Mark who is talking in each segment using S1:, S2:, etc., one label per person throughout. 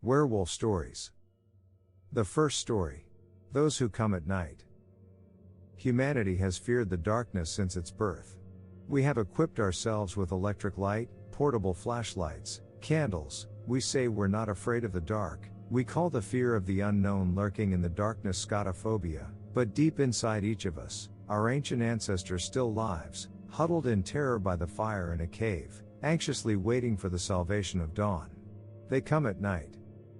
S1: Werewolf Stories. The first story. Those who come at night. Humanity has feared the darkness since its birth. We have equipped ourselves with electric light, portable flashlights, candles. We say we're not afraid of the dark. We call the fear of the unknown lurking in the darkness scotophobia, but deep inside each of us, our ancient ancestors still lives, huddled in terror by the fire in a cave, anxiously waiting for the salvation of dawn. They come at night.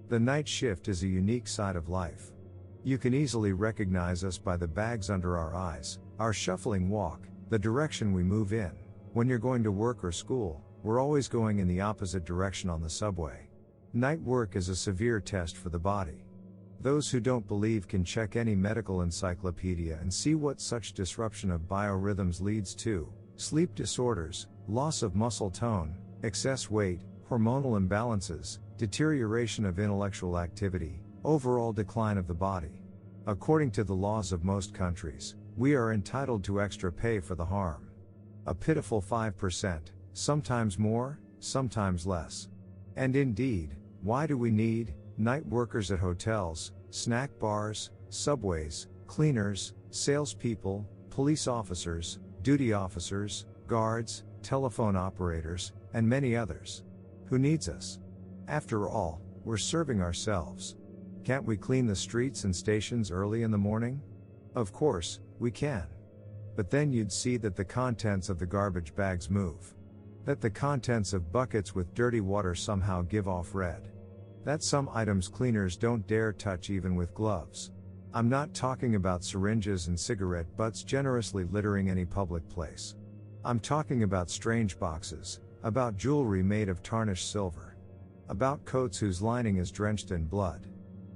S1: The night shift is a unique side of life. You can easily recognize us by the bags under our eyes, our shuffling walk, the direction we move in. When you're going to work or school, we're always going in the opposite direction on the subway. Night work is a severe test for the body. Those who don't believe can check any medical encyclopedia and see what such disruption of biorhythms leads to: sleep disorders, loss of muscle tone, excess weight, hormonal imbalances, deterioration of intellectual activity, overall decline of the body. According to the laws of most countries, we are entitled to extra pay for the harm. A pitiful 5%, sometimes more, sometimes less. And indeed, why do we need night workers at hotels, snack bars, subways, cleaners, salespeople, police officers, duty officers, guards, telephone operators, and many others? Who needs us? After all, we're serving ourselves. Can't we clean the streets and stations early in the morning? Of course, we can. But then you'd see that the contents of the garbage bags move. That the contents of buckets with dirty water somehow give off red. That some items cleaners don't dare touch even with gloves. I'm not talking about syringes and cigarette butts generously littering any public place. I'm talking about strange boxes, about jewelry made of tarnished silver. About coats whose lining is drenched in blood.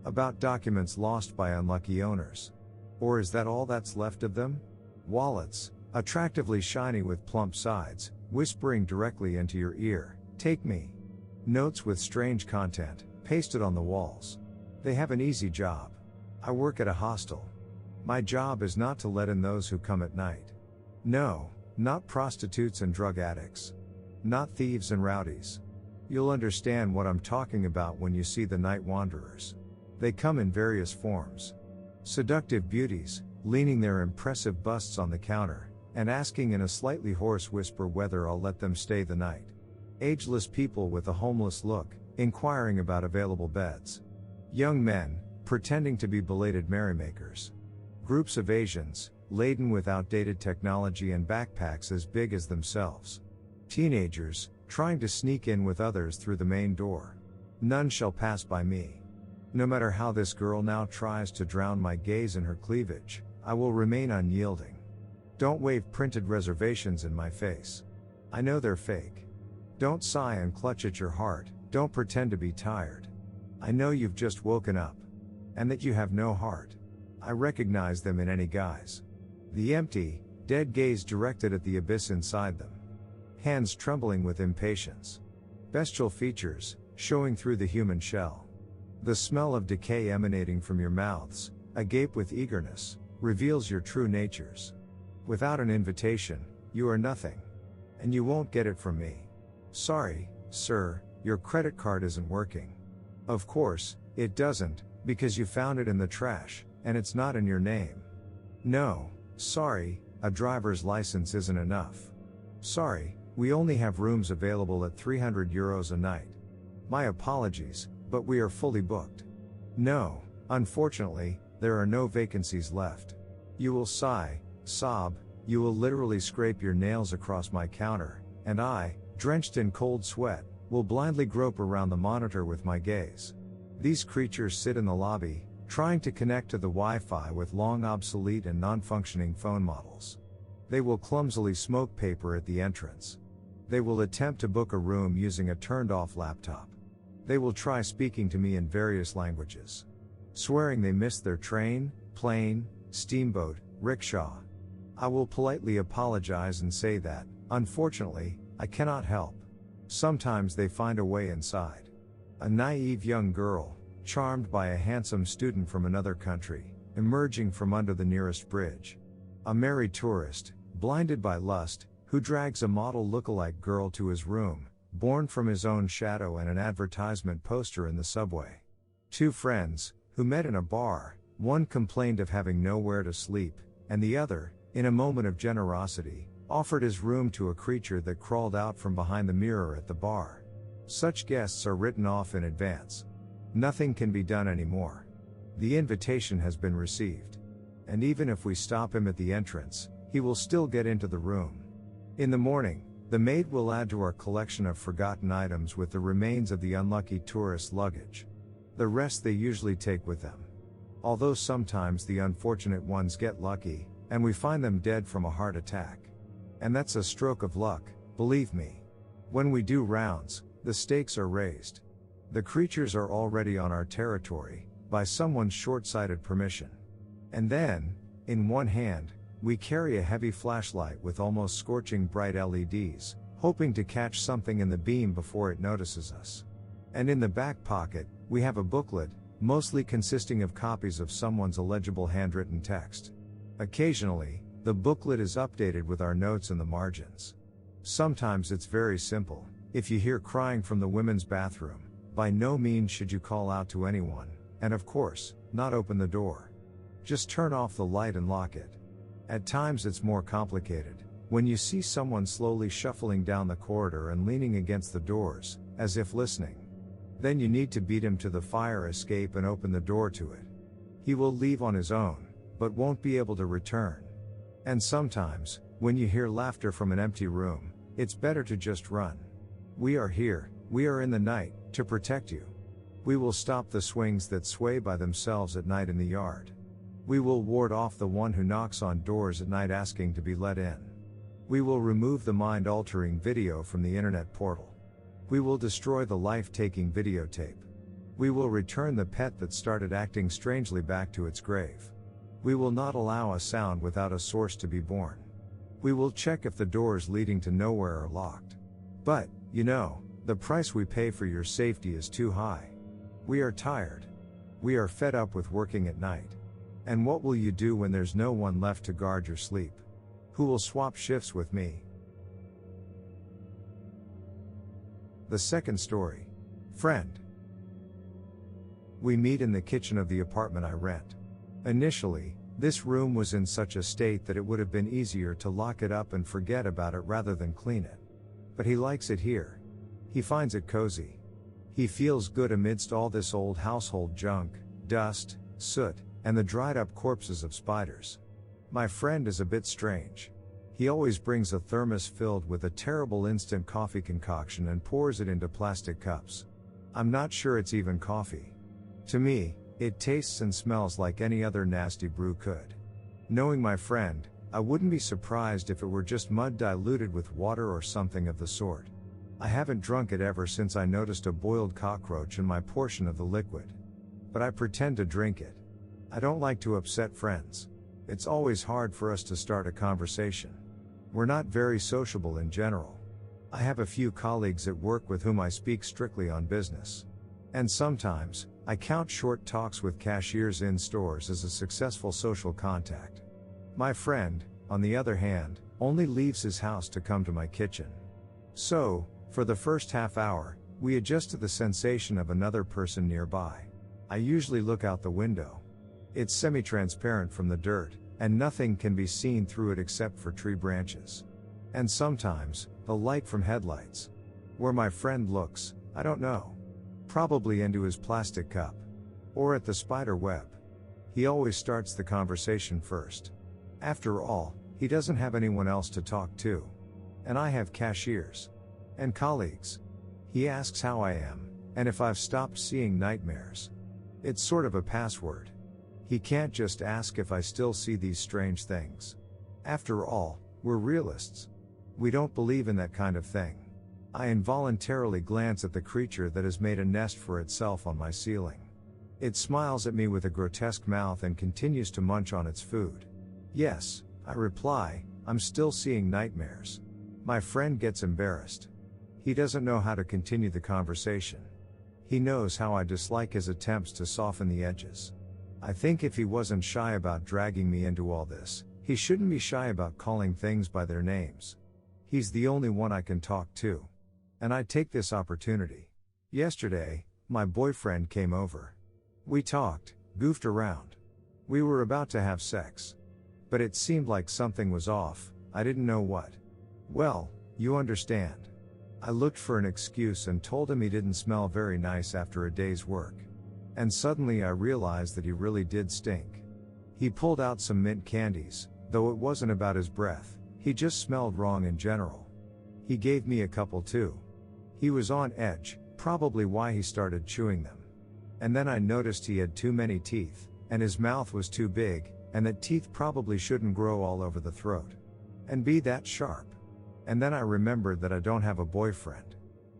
S1: About documents lost by unlucky owners. Or is that all that's left of them? Wallets, attractively shiny with plump sides, whispering directly into your ear, "Take me." Notes with strange content, pasted on the walls. They have an easy job. I work at a hostel. My job is not to let in those who come at night. No, not prostitutes and drug addicts. Not thieves and rowdies. You'll understand what I'm talking about when you see the night wanderers. They come in various forms. Seductive beauties, leaning their impressive busts on the counter, and asking in a slightly hoarse whisper whether I'll let them stay the night. Ageless people with a homeless look, inquiring about available beds. Young men, pretending to be belated merrymakers. Groups of Asians, laden with outdated technology and backpacks as big as themselves. Teenagers, trying to sneak in with others through the main door. None shall pass by me. No matter how this girl now tries to drown my gaze in her cleavage, I will remain unyielding. Don't wave printed reservations in my face. I know they're fake. Don't sigh and clutch at your heart, don't pretend to be tired. I know you've just woken up. And that you have no heart. I recognize them in any guise. The empty, dead gaze directed at the abyss inside them. Hands trembling with impatience. Bestial features, showing through the human shell. The smell of decay emanating from your mouths, agape with eagerness, reveals your true natures. Without an invitation, you are nothing. And you won't get it from me. Sorry, sir, your credit card isn't working. Of course, it doesn't, because you found it in the trash, and it's not in your name. No, sorry, a driver's license isn't enough. Sorry, we only have rooms available at €300 a night. My apologies, but we are fully booked. No, unfortunately, there are no vacancies left. You will sigh, sob, you will literally scrape your nails across my counter, and I, drenched in cold sweat, will blindly grope around the monitor with my gaze. These creatures sit in the lobby, trying to connect to the Wi-Fi with long obsolete and non-functioning phone models. They will clumsily smoke paper at the entrance. They will attempt to book a room using a turned-off laptop. They will try speaking to me in various languages. Swearing they missed their train, plane, steamboat, rickshaw. I will politely apologize and say that, unfortunately, I cannot help. Sometimes they find a way inside. A naive young girl, charmed by a handsome student from another country, emerging from under the nearest bridge. A merry tourist, blinded by lust, who drags a model look-alike girl to his room, born from his own shadow and an advertisement poster in the subway. Two friends, who met in a bar, one complained of having nowhere to sleep, and the other, in a moment of generosity, offered his room to a creature that crawled out from behind the mirror at the bar. Such guests are written off in advance. Nothing can be done anymore. The invitation has been received. And even if we stop him at the entrance, he will still get into the room. In the morning, the maid will add to our collection of forgotten items with the remains of the unlucky tourist's luggage. The rest they usually take with them. Although sometimes the unfortunate ones get lucky, and we find them dead from a heart attack. And that's a stroke of luck, believe me. When we do rounds, the stakes are raised. The creatures are already on our territory, by someone's short-sighted permission. And then, in one hand, we carry a heavy flashlight with almost scorching bright LEDs, hoping to catch something in the beam before it notices us. And in the back pocket, we have a booklet, mostly consisting of copies of someone's illegible handwritten text. Occasionally, the booklet is updated with our notes in the margins. Sometimes it's very simple. If you hear crying from the women's bathroom, by no means should you call out to anyone, and of course, not open the door. Just turn off the light and lock it. At times it's more complicated, when you see someone slowly shuffling down the corridor and leaning against the doors, as if listening. Then you need to beat him to the fire escape and open the door to it. He will leave on his own, but won't be able to return. And sometimes, when you hear laughter from an empty room, it's better to just run. We are here, we are in the night, to protect you. We will stop the swings that sway by themselves at night in the yard. We will ward off the one who knocks on doors at night asking to be let in. We will remove the mind-altering video from the internet portal. We will destroy the life-taking videotape. We will return the pet that started acting strangely back to its grave. We will not allow a sound without a source to be born. We will check if the doors leading to nowhere are locked. But, you know, the price we pay for your safety is too high. We are tired. We are fed up with working at night. And what will you do when there's no one left to guard your sleep? Who will swap shifts with me? The second story. Friend. We meet in the kitchen of the apartment I rent. Initially, this room was in such a state that it would have been easier to lock it up and forget about it rather than clean it. But he likes it here. He finds it cozy. He feels good amidst all this old household junk, dust, soot, and the dried up corpses of spiders. My friend is a bit strange. He always brings a thermos filled with a terrible instant coffee concoction and pours it into plastic cups. I'm not sure it's even coffee. To me, it tastes and smells like any other nasty brew could. Knowing my friend, I wouldn't be surprised if it were just mud diluted with water or something of the sort. I haven't drunk it ever since I noticed a boiled cockroach in my portion of the liquid. But I pretend to drink it. I don't like to upset friends. It's always hard for us to start a conversation. We're not very sociable in general. I have a few colleagues at work with whom I speak strictly on business. And sometimes, I count short talks with cashiers in stores as a successful social contact. My friend, on the other hand, only leaves his house to come to my kitchen. So, for the first half hour, we adjust to the sensation of another person nearby. I usually look out the window. It's semi-transparent from the dirt, and nothing can be seen through it except for tree branches. And sometimes, the light from headlights. Where my friend looks, I don't know. Probably into his plastic cup. Or at the spider web. He always starts the conversation first. After all, he doesn't have anyone else to talk to. And I have cashiers. And colleagues. He asks how I am, and if I've stopped seeing nightmares. It's sort of a password. He can't just ask if I still see these strange things. After all, we're realists. We don't believe in that kind of thing. I involuntarily glance at the creature that has made a nest for itself on my ceiling. It smiles at me with a grotesque mouth and continues to munch on its food. Yes, I reply, I'm still seeing nightmares. My friend gets embarrassed. He doesn't know how to continue the conversation. He knows how I dislike his attempts to soften the edges. I think if he wasn't shy about dragging me into all this, he shouldn't be shy about calling things by their names. He's the only one I can talk to. And I take this opportunity. Yesterday, my boyfriend came over. We talked, goofed around. We were about to have sex. But it seemed like something was off, I didn't know what. Well, you understand. I looked for an excuse and told him he didn't smell very nice after a day's work. And suddenly I realized that he really did stink. He pulled out some mint candies, though it wasn't about his breath, he just smelled wrong in general. He gave me a couple too. He was on edge, probably why he started chewing them. And then I noticed he had too many teeth, and his mouth was too big, and that teeth probably shouldn't grow all over the throat. And be that sharp. And then I remembered that I don't have a boyfriend.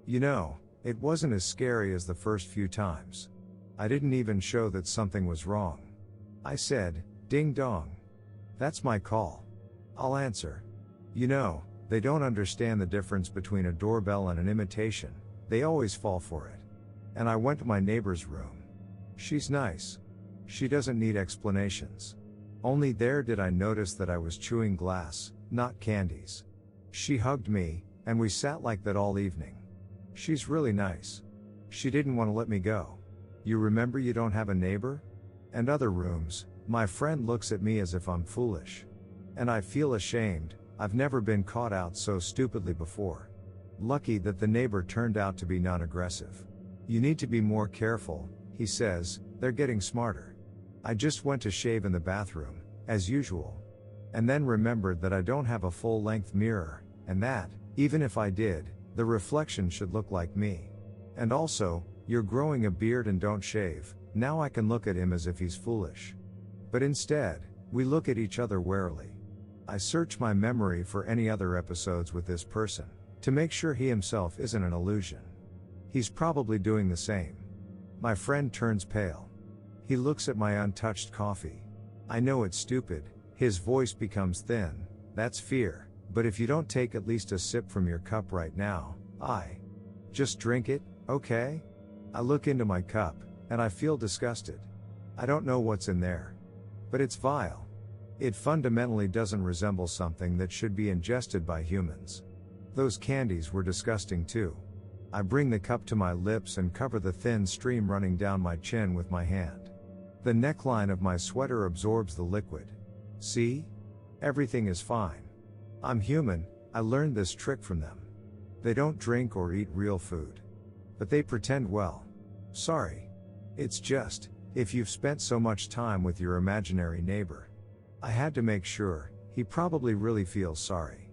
S1: You know, it wasn't as scary as the first few times. I didn't even show that something was wrong. I said, "Ding dong. That's my call. I'll answer." You know, they don't understand the difference between a doorbell and an imitation, they always fall for it. And I went to my neighbor's room. She's nice. She doesn't need explanations. Only there did I notice that I was chewing glass, not candies. She hugged me, and we sat like that all evening. She's really nice. She didn't want to let me go. You remember you don't have a neighbor? And other rooms, my friend looks at me as if I'm foolish. And I feel ashamed, I've never been caught out so stupidly before. Lucky that the neighbor turned out to be non-aggressive. You need to be more careful, he says, they're getting smarter. I just went to shave in the bathroom, as usual. And then remembered that I don't have a full-length mirror, and that, even if I did, the reflection should look like me. And also, you're growing a beard and don't shave, now I can look at him as if he's foolish. But instead, we look at each other warily. I search my memory for any other episodes with this person, to make sure he himself isn't an illusion. He's probably doing the same. My friend turns pale. He looks at my untouched coffee. I know it's stupid, his voice becomes thin, that's fear, but if you don't take at least a sip from your cup right now, just drink it, okay? I look into my cup, and I feel disgusted. I don't know what's in there. But it's vile. It fundamentally doesn't resemble something that should be ingested by humans. Those candies were disgusting too. I bring the cup to my lips and cover the thin stream running down my chin with my hand. The neckline of my sweater absorbs the liquid. See? Everything is fine. I'm human, I learned this trick from them. They don't drink or eat real food. But they pretend well. Sorry. It's just, if you've spent so much time with your imaginary neighbor. I had to make sure, he probably really feels sorry.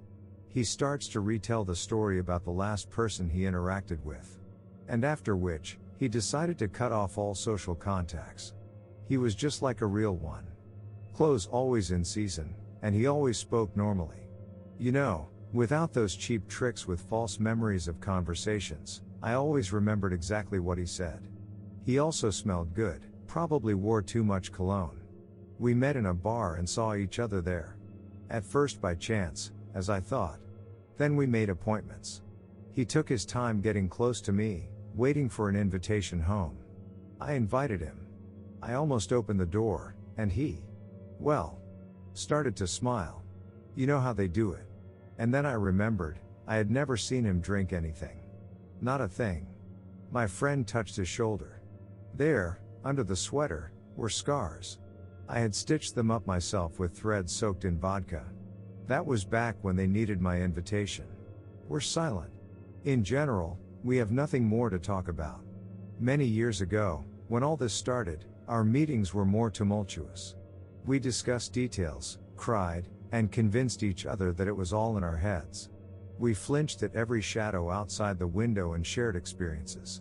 S1: He starts to retell the story about the last person he interacted with. And after which, he decided to cut off all social contacts. He was just like a real one. Clothes always in season, and he always spoke normally. You know, without those cheap tricks with false memories of conversations, I always remembered exactly what he said. He also smelled good, probably wore too much cologne. We met in a bar and saw each other there. At first by chance, as I thought. Then we made appointments. He took his time getting close to me, waiting for an invitation home. I invited him. I almost opened the door, and he, well, started to smile. You know how they do it. And then I remembered, I had never seen him drink anything. Not a thing. My friend touched his shoulder. There, under the sweater, were scars. I had stitched them up myself with threads soaked in vodka. That was back when they needed my invitation. We're silent. In general, we have nothing more to talk about. Many years ago, when all this started, our meetings were more tumultuous. We discussed details, cried, and convinced each other that it was all in our heads. We flinched at every shadow outside the window and shared experiences.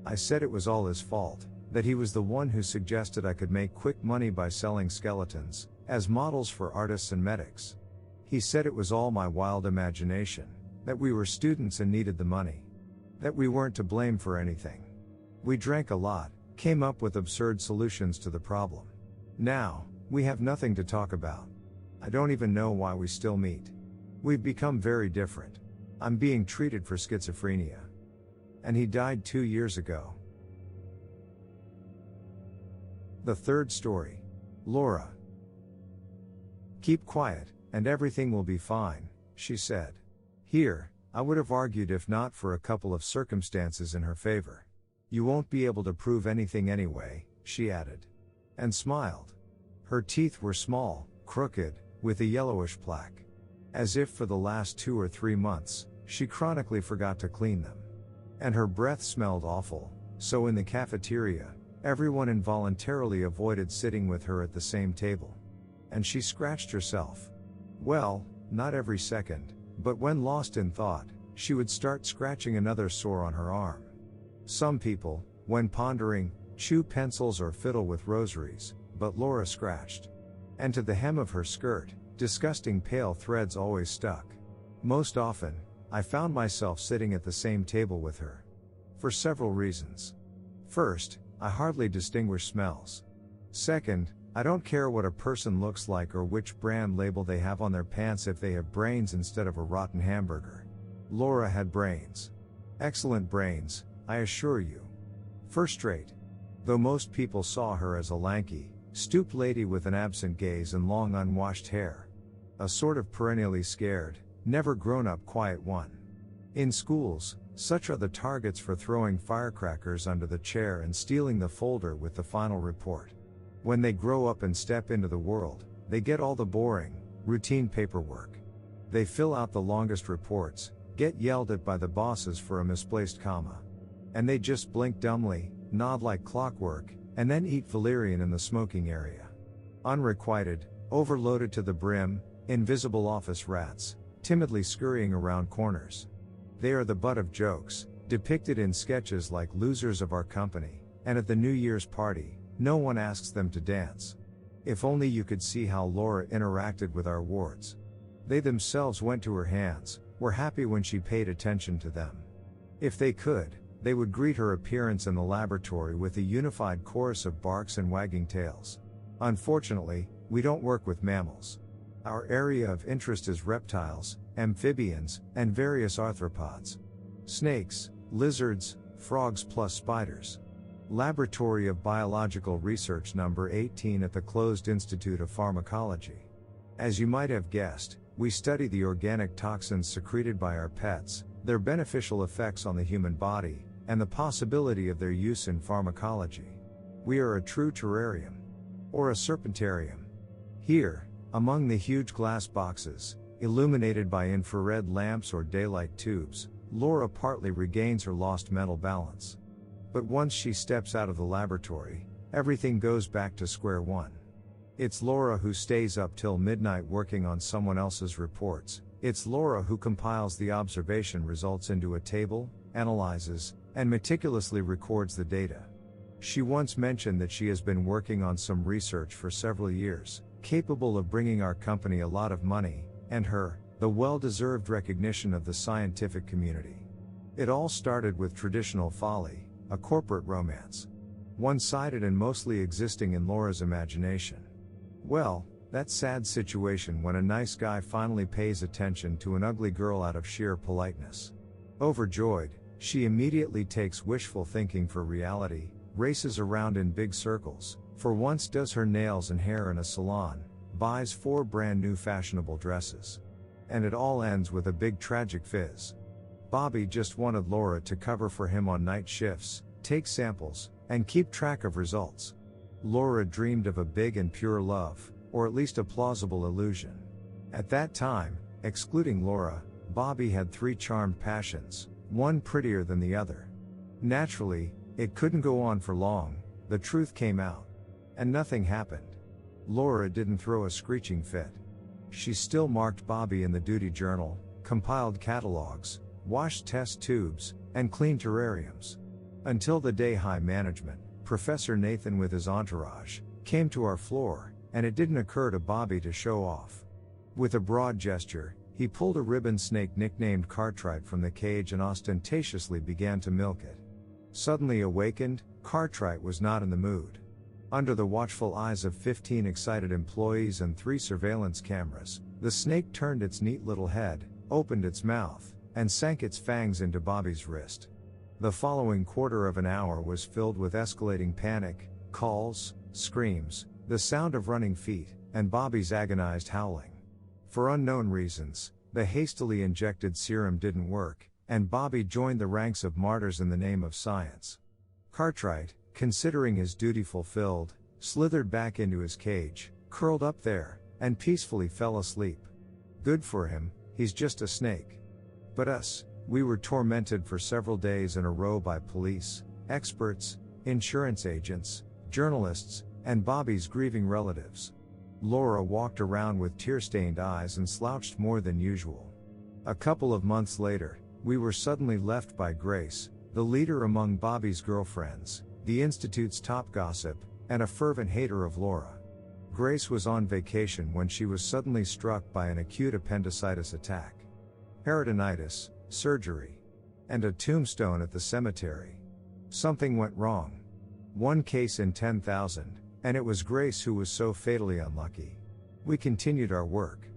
S1: I said it was all his fault, that he was the one who suggested I could make quick money by selling skeletons, as models for artists and medics. He said it was all my wild imagination, that we were students and needed the money. That we weren't to blame for anything. We drank a lot, came up with absurd solutions to the problem. Now, we have nothing to talk about. I don't even know why we still meet. We've become very different. I'm being treated for schizophrenia. And he died 2 years ago. The third story. Laura. Keep quiet, and everything will be fine, she said. Here, I would have argued if not for a couple of circumstances in her favor. You won't be able to prove anything anyway, she added. And smiled. Her teeth were small, crooked, with a yellowish plaque. As if for the last 2 or 3 months, she chronically forgot to clean them. And her breath smelled awful, so in the cafeteria, everyone involuntarily avoided sitting with her at the same table. And she scratched herself. Well, not every second, but when lost in thought, she would start scratching another sore on her arm. Some people, when pondering, chew pencils or fiddle with rosaries, but Laura scratched. And to the hem of her skirt, disgusting pale threads always stuck. Most often, I found myself sitting at the same table with her. For several reasons. First, I hardly distinguish smells. Second, I don't care what a person looks like or which brand label they have on their pants if they have brains instead of a rotten hamburger. Laura had brains. Excellent brains, I assure you. First rate. Though most people saw her as a lanky, stooped lady with an absent gaze and long unwashed hair. A sort of perennially scared, never grown up quiet one. In schools, such are the targets for throwing firecrackers under the chair and stealing the folder with the final report. When they grow up and step into the world, they get all the boring, routine paperwork. They fill out the longest reports, get yelled at by the bosses for a misplaced comma. And they just blink dumbly, nod like clockwork, and then eat valerian in the smoking area. Unrequited, overloaded to the brim, invisible office rats, timidly scurrying around corners. They are the butt of jokes, depicted in sketches like losers of our company, and at the New Year's party, no one asks them to dance. If only you could see how Laura interacted with our wards. They themselves went to her hands, were happy when she paid attention to them. If they could, they would greet her appearance in the laboratory with a unified chorus of barks and wagging tails. Unfortunately, we don't work with mammals. Our area of interest is reptiles, amphibians, and various arthropods. Snakes, lizards, frogs plus spiders. Laboratory of Biological Research number 18 at the Closed Institute of Pharmacology. As you might have guessed, we study the organic toxins secreted by our pets, their beneficial effects on the human body, and the possibility of their use in pharmacology. We are a true terrarium. Or a serpentarium. Here, among the huge glass boxes, illuminated by infrared lamps or daylight tubes, Laura partly regains her lost mental balance. But once she steps out of the laboratory, everything goes back to square one. It's Laura who stays up till midnight working on someone else's reports. It's Laura who compiles the observation results into a table, analyzes, and meticulously records the data. She once mentioned that she has been working on some research for several years, capable of bringing our company a lot of money, and the well-deserved recognition of the scientific community. It all started with traditional folly, a corporate romance. One-sided and mostly existing in Laura's imagination. Well, that sad situation when a nice guy finally pays attention to an ugly girl out of sheer politeness. Overjoyed, she immediately takes wishful thinking for reality, races around in big circles, for once does her nails and hair in a salon, buys 4 brand new fashionable dresses. And it all ends with a big tragic fizz. Bobby just wanted Laura to cover for him on night shifts, take samples, and keep track of results. Laura dreamed of a big and pure love, or at least a plausible illusion. At that time, excluding Laura, Bobby had 3 charmed passions, one prettier than the other. Naturally, it couldn't go on for long, the truth came out. And nothing happened. Laura didn't throw a screeching fit. She still marked Bobby in the duty journal, compiled catalogs, washed test tubes, and cleaned terrariums. Until the day high management, Professor Nathan with his entourage, came to our floor, and it didn't occur to Bobby to show off. With a broad gesture, he pulled a ribbon snake nicknamed Cartwright from the cage and ostentatiously began to milk it. Suddenly awakened, Cartwright was not in the mood. Under the watchful eyes of 15 excited employees and 3 surveillance cameras, the snake turned its neat little head, opened its mouth, and sank its fangs into Bobby's wrist. The following quarter of an hour was filled with escalating panic, calls, screams, the sound of running feet, and Bobby's agonized howling. For unknown reasons, The hastily injected serum didn't work, and Bobby joined the ranks of martyrs in the name of science. Cartwright, considering his duty fulfilled, slithered back into his cage, curled up there, and peacefully fell asleep. Good for him, he's just a snake. But us, we were tormented for several days in a row by police, experts, insurance agents, journalists, and Bobby's grieving relatives. Laura walked around with tear-stained eyes and slouched more than usual. A couple of months later, we were suddenly left by Grace, the leader among Bobby's girlfriends, the Institute's top gossip, and a fervent hater of Laura. Grace was on vacation when she was suddenly struck by an acute appendicitis attack. Peritonitis, surgery, and a tombstone at the cemetery. Something went wrong. One case in 10,000, and it was Grace who was so fatally unlucky. We continued our work.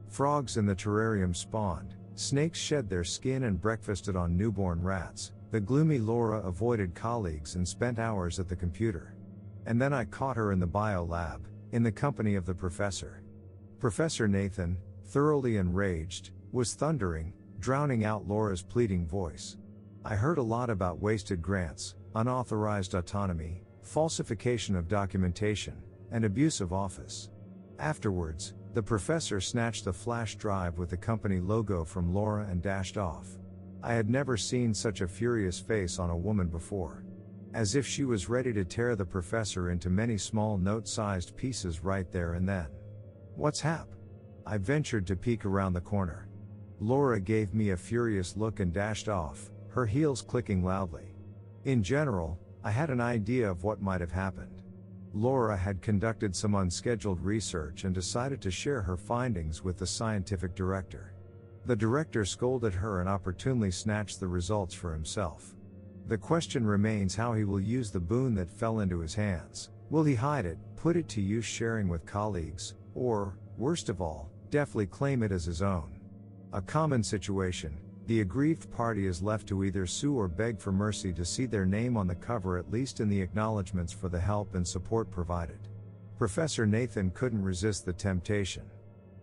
S1: Frogs in the terrarium spawned, snakes shed their skin and breakfasted on newborn rats. The gloomy Laura avoided colleagues and spent hours at the computer. And then I caught her in the bio lab, in the company of the professor. Professor Nathan, thoroughly enraged, was thundering, drowning out Laura's pleading voice. I heard a lot about wasted grants, unauthorized autonomy, falsification of documentation, and abuse of office. Afterwards, the professor snatched the flash drive with the company logo from Laura and dashed off. I had never seen such a furious face on a woman before. As if she was ready to tear the professor into many small note-sized pieces right there and then. "What's hap?" I ventured to peek around the corner. Laura gave me a furious look and dashed off, her heels clicking loudly. In general, I had an idea of what might have happened. Laura had conducted some unscheduled research and decided to share her findings with the scientific director. The director scolded her and opportunely snatched the results for himself. The question remains how he will use the boon that fell into his hands. Will he hide it, put it to use sharing with colleagues, or, worst of all, deftly claim it as his own? A common situation, the aggrieved party is left to either sue or beg for mercy to see their name on the cover, at least in the acknowledgments for the help and support provided. Professor Nathan couldn't resist the temptation.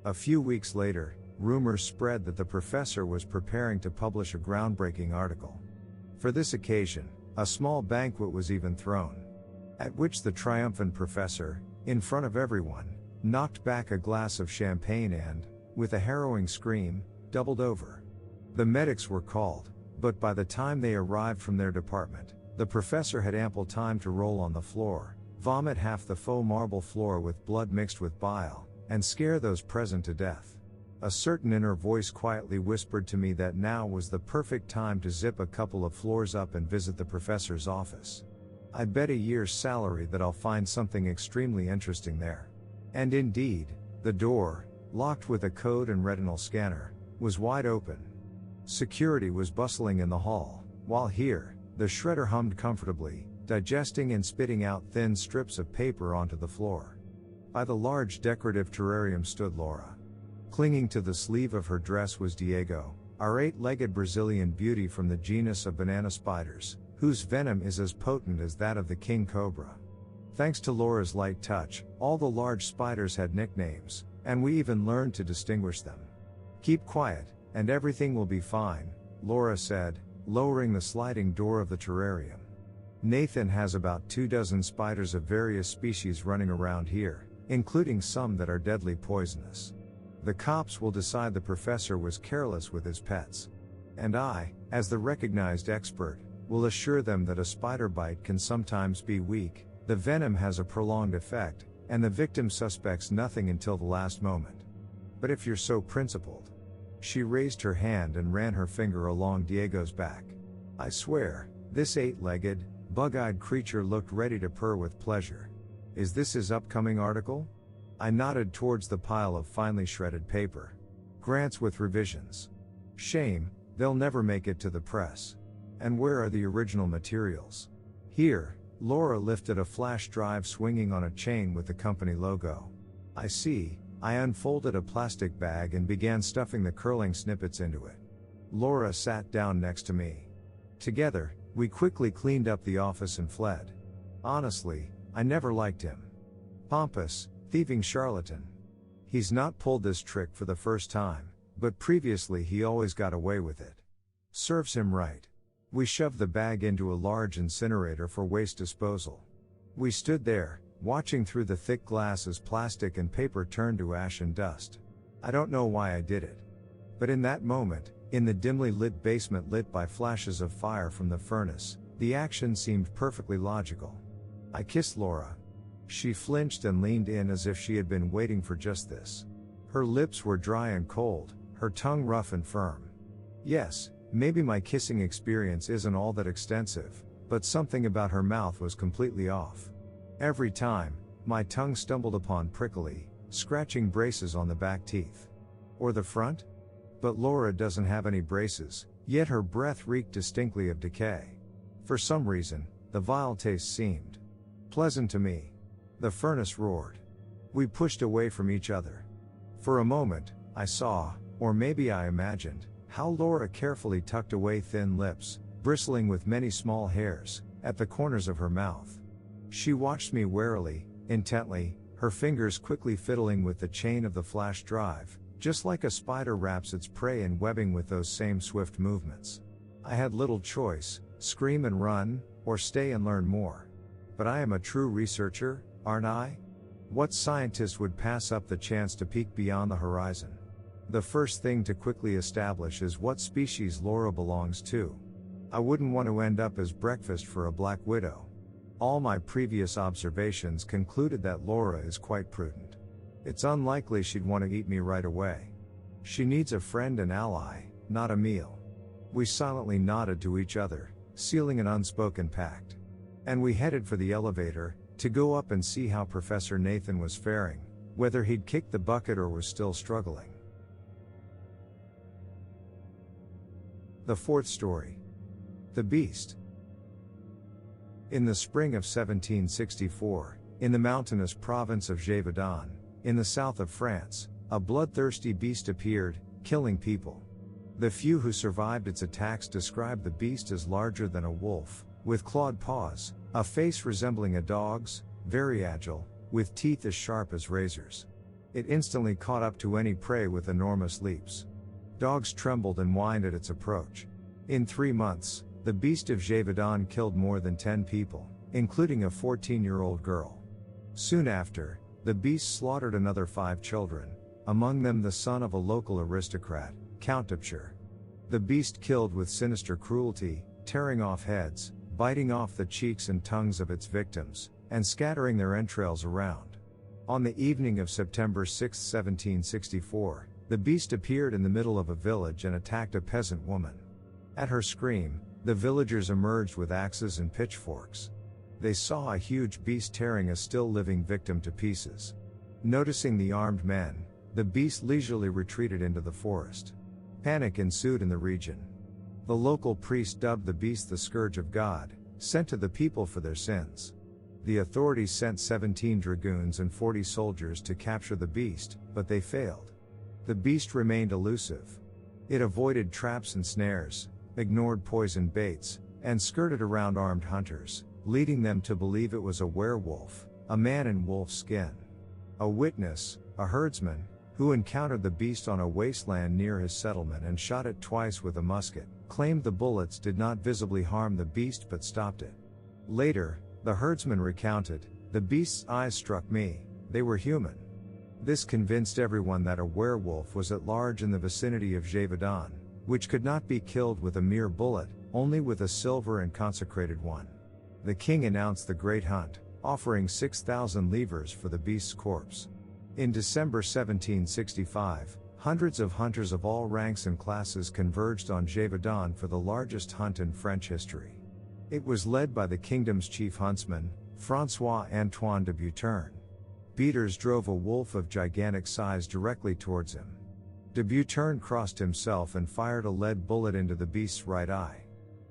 S1: A few weeks later, rumors spread that the professor was preparing to publish a groundbreaking article. For this occasion, a small banquet was even thrown, at which the triumphant professor, in front of everyone, knocked back a glass of champagne and, with a harrowing scream, doubled over. The medics were called, but by the time they arrived from their department, the professor had ample time to roll on the floor, vomit half the faux marble floor with blood mixed with bile, and scare those present to death. A certain inner voice quietly whispered to me that now was the perfect time to zip a couple of floors up and visit the professor's office. I bet a year's salary that I'll find something extremely interesting there. And indeed, the door, locked with a code and retinal scanner, was wide open. Security was bustling in the hall, while here, the shredder hummed comfortably, digesting and spitting out thin strips of paper onto the floor. By the large decorative terrarium stood Laura. Clinging to the sleeve of her dress was Diego, our 8-legged Brazilian beauty from the genus of banana spiders, whose venom is as potent as that of the king cobra. Thanks to Laura's light touch, all the large spiders had nicknames, and we even learned to distinguish them. "Keep quiet, and everything will be fine," Laura said, lowering the sliding door of the terrarium. "Nathan has about 24 spiders of various species running around here, including some that are deadly poisonous. The cops will decide the professor was careless with his pets. And I, as the recognized expert, will assure them that a spider bite can sometimes be weak, the venom has a prolonged effect, and the victim suspects nothing until the last moment. But if you're so principled..." She raised her hand and ran her finger along Diego's back. I swear, this 8-legged, bug-eyed creature looked ready to purr with pleasure. "Is this his upcoming article?" I nodded towards the pile of finely shredded paper. "Grants with revisions. Shame, they'll never make it to the press. And where are the original materials?" "Here." Laura lifted a flash drive swinging on a chain with the company logo. "I see." I unfolded a plastic bag and began stuffing the curling snippets into it. Laura sat down next to me. Together, we quickly cleaned up the office and fled. Honestly, I never liked him. Pompous, thieving charlatan. He's not pulled this trick for the first time, But previously he always got away with it. Serves him right. We shoved the bag into a large incinerator for waste disposal. We stood there, watching through the thick glass as plastic and paper turned to ash and dust. I don't know why I did it. But in that moment, in the dimly lit basement lit by flashes of fire from the furnace, the action seemed perfectly logical. I kissed Laura. She flinched and leaned in as if she had been waiting for just this. Her lips were dry and cold, her tongue rough and firm. Yes, maybe my kissing experience isn't all that extensive, but something about her mouth was completely off. Every time, my tongue stumbled upon prickly, scratching braces on the back teeth. Or the front? But Laura doesn't have any braces, yet her breath reeked distinctly of decay. For some reason, the vile taste seemed pleasant to me. The furnace roared. We pushed away from each other. For a moment, I saw, or maybe I imagined, how Laura carefully tucked away thin lips, bristling with many small hairs, at the corners of her mouth. She watched me warily, intently, her fingers quickly fiddling with the chain of the flash drive, just like a spider wraps its prey in webbing with those same swift movements. I had little choice, scream and run, or stay and learn more. But I am a true researcher, aren't I? What scientist would pass up the chance to peek beyond the horizon? The first thing to quickly establish is what species Laura belongs to. I wouldn't want to end up as breakfast for a black widow. All my previous observations concluded that Laura is quite prudent. It's unlikely she'd want to eat me right away. She needs a friend and ally, not a meal. We silently nodded to each other, sealing an unspoken pact. And we headed for the elevator, to go up and see how Professor Nathan was faring, whether he'd kicked the bucket or was still struggling. The fourth story. The Beast. In the spring of 1764, in the mountainous province of Gévaudan, in the south of France, a bloodthirsty beast appeared, killing people. The few who survived its attacks described the beast as larger than a wolf, with clawed paws, a face resembling a dog's, very agile, with teeth as sharp as razors. It instantly caught up to any prey with enormous leaps. Dogs trembled and whined at its approach. In 3 months, the beast of Gévaudan killed more than 10 people, including a 14-year-old girl. Soon after, the beast slaughtered another 5 children, among them the son of a local aristocrat, Count Dupcher. The beast killed with sinister cruelty, tearing off heads, biting off the cheeks and tongues of its victims, and scattering their entrails around. On the evening of September 6, 1764, the beast appeared in the middle of a village and attacked a peasant woman. At her scream, the villagers emerged with axes and pitchforks. They saw a huge beast tearing a still living victim to pieces. Noticing the armed men, the beast leisurely retreated into the forest. Panic ensued in the region. The local priest dubbed the beast the Scourge of God, sent to the people for their sins. The authorities sent 17 dragoons and 40 soldiers to capture the beast, but they failed. The beast remained elusive. It avoided traps and snares, ignored poison baits, and skirted around armed hunters, leading them to believe it was a werewolf, a man in wolf skin. A witness, a herdsman, who encountered the beast on a wasteland near his settlement and shot it twice with a musket, claimed the bullets did not visibly harm the beast but stopped it. Later, the herdsman recounted, "The beast's eyes struck me, they were human." This convinced everyone that a werewolf was at large in the vicinity of Gévaudan, which could not be killed with a mere bullet, only with a silver and consecrated one. The king announced the great hunt, offering 6,000 livres for the beast's corpse. In December 1765, hundreds of hunters of all ranks and classes converged on Gévaudan for the largest hunt in French history. It was led by the kingdom's chief huntsman, François-Antoine de Buturn. Beaters drove a wolf of gigantic size directly towards him. De Buturn crossed himself and fired a lead bullet into the beast's right eye.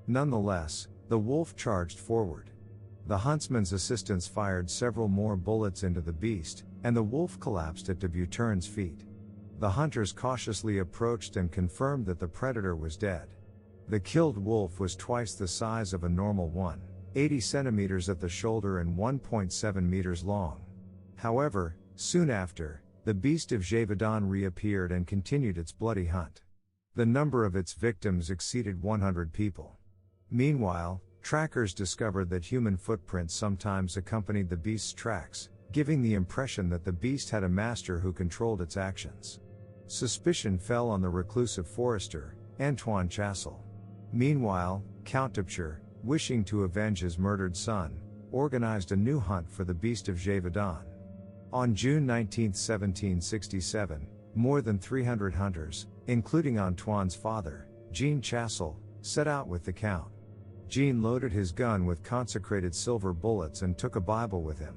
S1: Nonetheless, the wolf charged forward. The huntsman's assistants fired several more bullets into the beast, and the wolf collapsed at de Buturn's feet. The hunters cautiously approached and confirmed that the predator was dead. The killed wolf was twice the size of a normal one, 80 centimeters at the shoulder and 1.7 meters long. However, soon after, The beast of Gévaudan reappeared and continued its bloody hunt. The number of its victims exceeded 100 people. Meanwhile, trackers discovered that human footprints sometimes accompanied the beast's tracks, giving the impression that the beast had a master who controlled its actions. Suspicion fell on the reclusive forester, Antoine Chassel. Meanwhile, Count Dupcher, wishing to avenge his murdered son, organized a new hunt for the beast of Gévaudan. On June 19, 1767, more than 300 hunters, including Antoine's father, Jean Chassel, set out with the Count. Jean loaded his gun with consecrated silver bullets and took a Bible with him.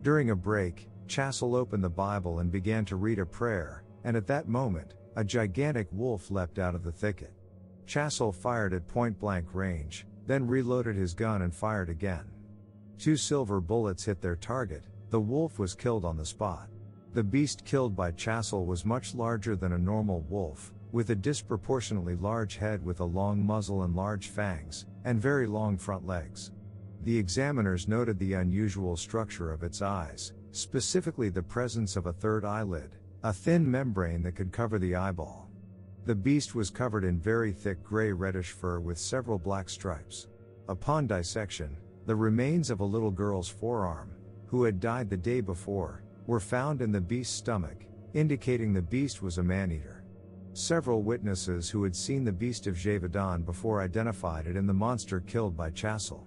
S1: During a break, Chassel opened the Bible and began to read a prayer, and at that moment, a gigantic wolf leapt out of the thicket. Chassel fired at point-blank range, then reloaded his gun and fired again. 2 silver bullets hit their target. The wolf was killed on the spot. The beast killed by Chassel was much larger than a normal wolf, with a disproportionately large head with a long muzzle and large fangs, and very long front legs. The examiners noted the unusual structure of its eyes, specifically the presence of a third eyelid, a thin membrane that could cover the eyeball. The beast was covered in very thick gray-reddish fur with several black stripes. Upon dissection, the remains of a little girl's forearm, who had died the day before, were found in the beast's stomach, indicating the beast was a man-eater. Several witnesses who had seen the beast of Gévaudan before identified it in the monster killed by Chassel.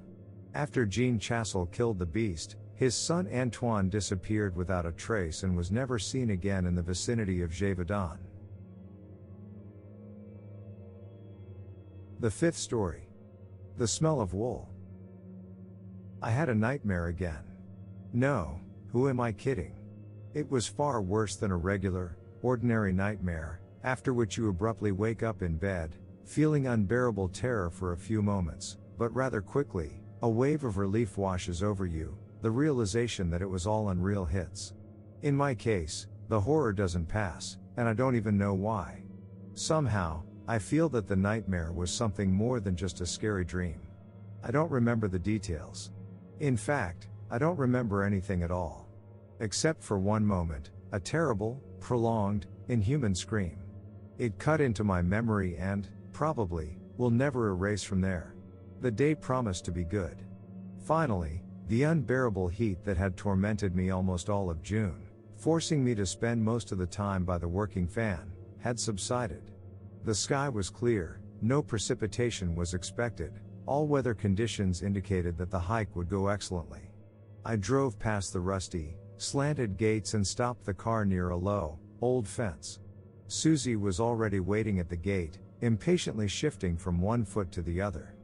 S1: After Jean Chassel killed the beast, his son Antoine disappeared without a trace and was never seen again in the vicinity of Gévaudan. The 5th story. The smell of wool. I had a nightmare again. No, who am I kidding? It was far worse than a regular, ordinary nightmare, after which you abruptly wake up in bed, feeling unbearable terror for a few moments, but rather quickly, a wave of relief washes over you, the realization that it was all unreal hits. In my case, the horror doesn't pass, and I don't even know why. Somehow, I feel that the nightmare was something more than just a scary dream. I don't remember the details. In fact, I don't remember anything at all. Except for one moment, a terrible, prolonged, inhuman scream. It cut into my memory and, probably, will never erase from there. The day promised to be good. Finally, the unbearable heat that had tormented me almost all of June, forcing me to spend most of the time by the working fan, had subsided. The sky was clear, no precipitation was expected, all weather conditions indicated that the hike would go excellently. I drove past the rusty, slanted gates and stopped the car near a low, old fence. Susie was already waiting at the gate, impatiently shifting from one foot to the other.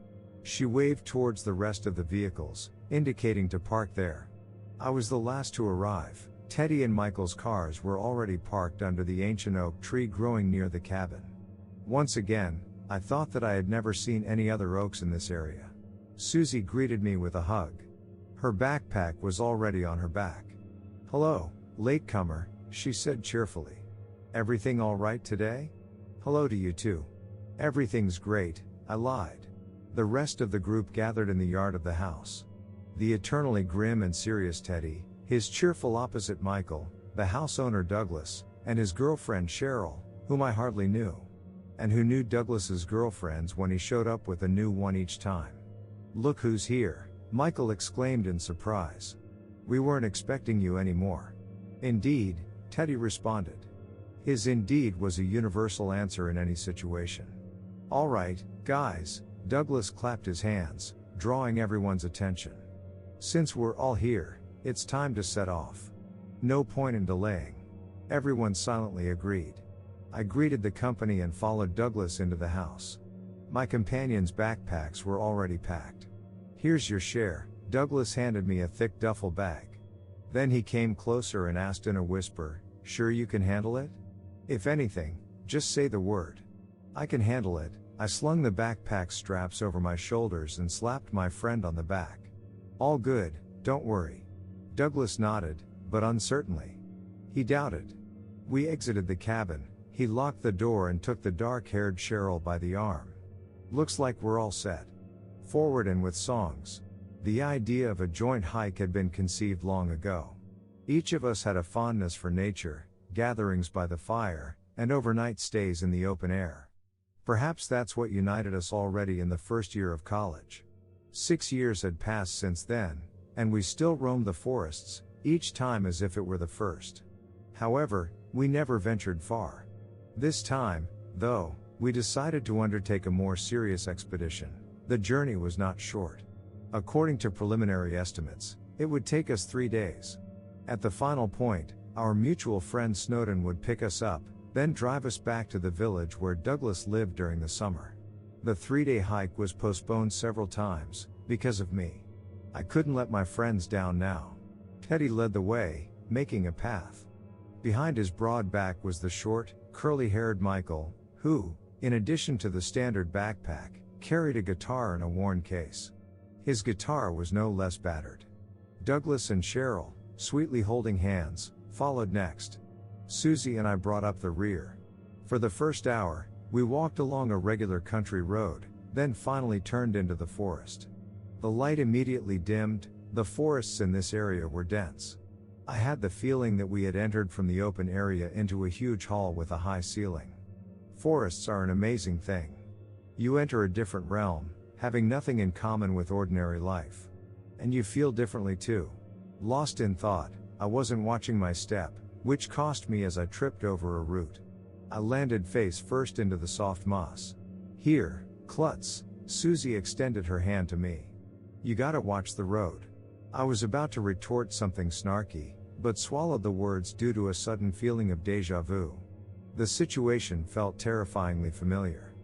S1: She waved towards the rest of the vehicles, indicating to park there. I was the last to arrive. Teddy and Michael's cars were already parked under the ancient oak tree growing near the cabin. Once again, I thought that I had never seen any other oaks in this area. Susie greeted me with a hug. Her backpack was already on her back. "Hello, latecomer," she said cheerfully. "Everything all right today?" "Hello to you too." "Everything's great," I lied. The rest of the group gathered in the yard of the house. The eternally grim and serious Teddy, his cheerful opposite Michael, the house owner Douglas, and his girlfriend Cheryl, whom I hardly knew. And who knew Douglas's girlfriends when he showed up with a new one each time. "Look who's here," Michael exclaimed in surprise. "We weren't expecting you anymore." "Indeed," Teddy responded. His indeed was a universal answer in any situation. "All right, guys," Douglas clapped his hands, drawing everyone's attention. "Since we're all here, it's time to set off. No point in delaying." Everyone silently agreed. I greeted the company and followed Douglas into the house. My companions' backpacks were already packed. "Here's your share," Douglas handed me a thick duffel bag. Then he came closer and asked in a whisper, "Sure you can handle it? If anything, just say the word." "I can handle it." I slung the backpack straps over my shoulders and slapped my friend on the back. "All good, don't worry." Douglas nodded, but uncertainly. He doubted. We exited the cabin. He locked the door and took the dark-haired Cheryl by the arm. "Looks like we're all set. Forward and with songs." The idea of a joint hike had been conceived long ago. Each of us had a fondness for nature, gatherings by the fire, and overnight stays in the open air. Perhaps that's what united us already in the first year of college. 6 years had passed since then, and we still roamed the forests, each time as if it were the first. However, we never ventured far. This time, though, we decided to undertake a more serious expedition. The journey was not short. According to preliminary estimates, it would take us 3 days. At the final point, our mutual friend Snowden would pick us up, then drive us back to the village where Douglas lived during the summer. The 3-day hike was postponed several times, because of me. I couldn't let my friends down now. Teddy led the way, making a path. Behind his broad back was the short, curly-haired Michael, who, in addition to the standard backpack, carried a guitar in a worn case. His guitar was no less battered. Douglas and Cheryl, sweetly holding hands, followed next. Susie and I brought up the rear. For the first hour, we walked along a regular country road, then finally turned into the forest. The light immediately dimmed. The forests in this area were dense. I had the feeling that we had entered from the open area into a huge hall with a high ceiling. Forests are an amazing thing. You enter a different realm, having nothing in common with ordinary life. And you feel differently too. Lost in thought, I wasn't watching my step, which cost me as I tripped over a root. I landed face first into the soft moss. Here, klutz, Susie extended her hand to me. You gotta watch the road. I was about to retort something snarky, but swallowed the words due to a sudden feeling of déjà vu. The situation felt terrifyingly familiar.